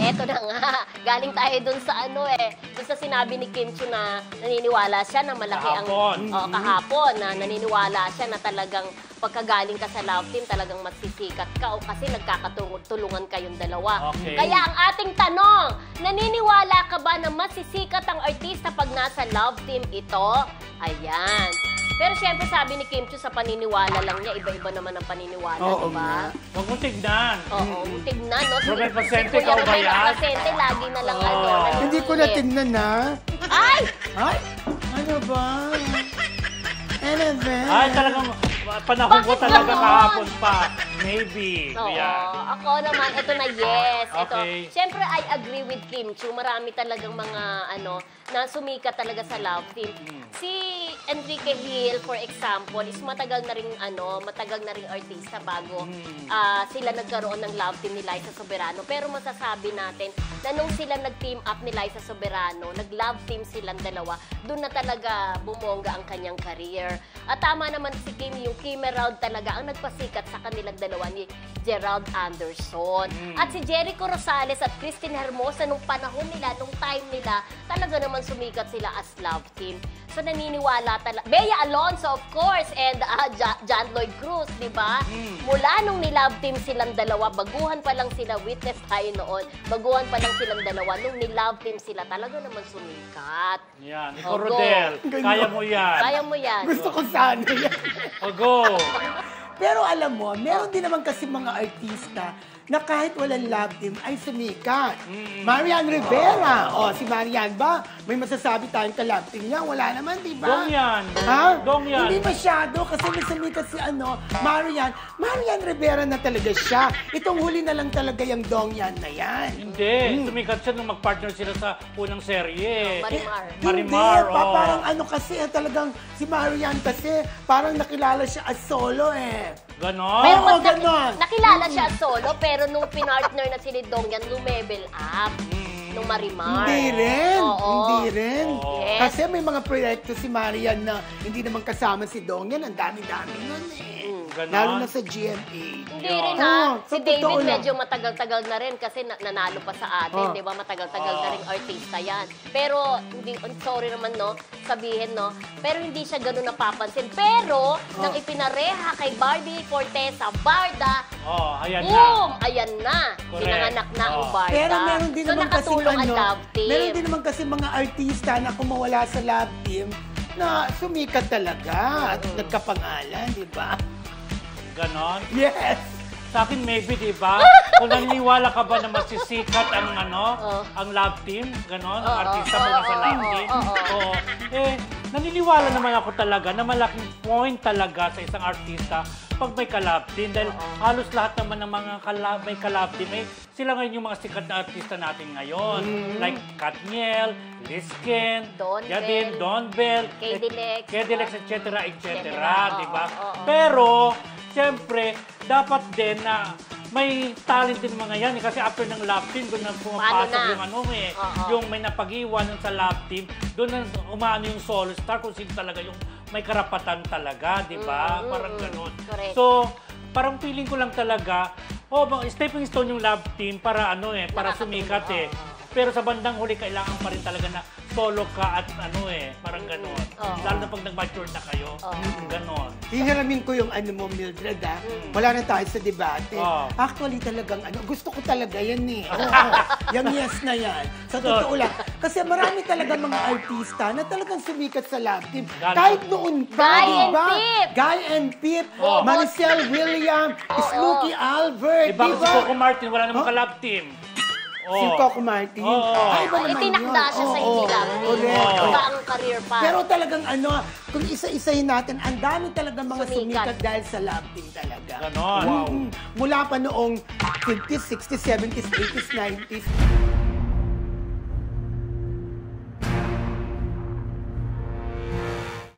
eto na nga. Galing tayo dun sa dun sa sinabi ni Kim Chiu na naniniwala siya na malaki kahapon na naniniwala siya na talagang pagkagaling ka sa love team, talagang magsisikat ka o kasi nagkakatulungan kayong dalawa. Okay. Kaya ang ating tanong, naniniwala ka ba na masisikat ang artista pag nasa love team ito? Ayan. Pero siyempre sabi ni Kim Chiu sa paniniwala lang niya, iba-iba naman ang paniniwala, diba? Huwag mong tignan. Oo, tignan, no? Romel Pasente, Si Kuya ikaw ba Romel yan? Pasente, lagi na lang Hindi ko na tignan na. Ay! Ay! Ano ba? Ano ba? Ay, talagang panahon ko talaga ganon? kahapon pa. Maybe. Oo, Yeah. ako naman, ito na yes. Okay. Ito. Siyempre, I agree with Kim Chiu. Marami talagang mga, na sumikat talaga sa love team. Si Enrique Hill, for example, is matagal na ring artista bago sila nagkaroon ng love team ni Liza Soberano. Pero masasabi natin na nung sila nag-team up ni Liza Soberano, nag-love team silang dalawa, doon na talaga bumongga ang kanyang career. At tama naman si Kim, yung Kim Emerald talaga ang nagpasikat sa kanilang dalawa ni Gerald Anderson. At si Jericho Rosales at Christine Hermosa nung panahon nila, nung time nila, talaga naman sumikat sila as love team. So naniniwala talaga. Bea Alonso, of course, and John Lloyd Cruz, di ba? Mula nung ni-love team silang dalawa, baguhan pa lang sila, witness tayo noon, baguhan pa lang silang dalawa, nung ni-love team sila, talaga naman sumikat. Yan. Ikaw, Rodel, kaya mo yan. Kaya mo yan. Gusto ko sana yan. O, go. Pero alam mo, meron din naman kasi mga artista na kahit walang love team ay sumikat. Marian Rivera. O, si Marian ba? May masasabi tayong ka-love team niya? Wala naman, di ba? Dong yan. Ha? Dong yan. Hindi masyado kasi may sumikat si Marian. Marian Rivera na talaga siya. Itong huli na lang talaga yung Dong yan na yan. Hindi. Sumikat siya nung mag-partner sila sa unang serye. Marimar. Marimar, Hindi, parang kasi talagang si Marian kasi parang nakilala siya as solo Ganon. Pero Oo, mas ganon. nakilala siya solo, pero nung pinartner na si Dong yan, lumebel up. Nung Marimar. Hindi rin. Oo. Hindi rin. Yes. Kasi may mga proyekto si Marian na hindi naman kasama si Dong yan. Ang dami-dami nun Ganon. Lalo na sa GMA. Hindi rin Oo, si sa totoo David lang. medyo matagal-tagal na rin kasi nanalo pa sa atin, di ba? Matagal-tagal na rin artista yan. Pero, sorry naman, sabihin, pero hindi siya ganun napapansin. Pero, nang ipinareha kay Barbie Fortesa, Barda, Ayan boom! na. Ayan na. Correct. Pinanganak na ang Barda. Pero meron din so, naman kasi nakatulong ang love team. meron din naman kasi mga artista na kumawala sa love team na sumikat talaga at nagkapangalan, di ba? Ganon. Yes! Sa akin, maybe, di ba? Kung naniniwala ka ba na masisikat ang, ang love team, ganon, ang artista mo na sa love team. Oo. Naniniwala naman ako talaga na malaking point talaga sa isang artista pag may ka-love team. Dahil halos lahat naman ng mga may ka-love team, sila ngayon yung mga sikat na artista natin ngayon. Like Katniel, Lizken, Don Bell, Kedilex, etc., di ba? Pero, siyempre, dapat din na may talent din mga yan. Kasi after ng love team, doon na pumapasok yung may napag-iwan sa love team, doon na umaano yung solo star kung sino talaga yung may karapatan talaga, di ba? Parang ganun. So, parang feeling ko lang talaga, stepping stone yung love team para para sumikat Pero sa bandang huli, kailangan pa rin talaga na solo ka at parang gano'n. Lalo na pag nag-mature na kayo, gano'n. Hihiramin ko yung Mildred, Wala na tayo sa debate. Actually, talagang gusto ko talaga yan Yung yes na yan. Sa totoo lang. Kasi marami talaga mga artista na talagang sumikat sa love team. Kahit noon pa, diba? Guy and Pip, Maricel William, Smokey Albert, Diba kasi Coco Martin, wala namang ka-love team. Si Coco Martin. Ay, iba naman itinakda siya sa hindi love team. Iba ang career pa. Pero talagang kung isa-isahin natin, ang dami talaga mga sumikat dahil sa love team talaga. Ganon. Mula pa noong 50s, 60s, 70s, 80s, 90s.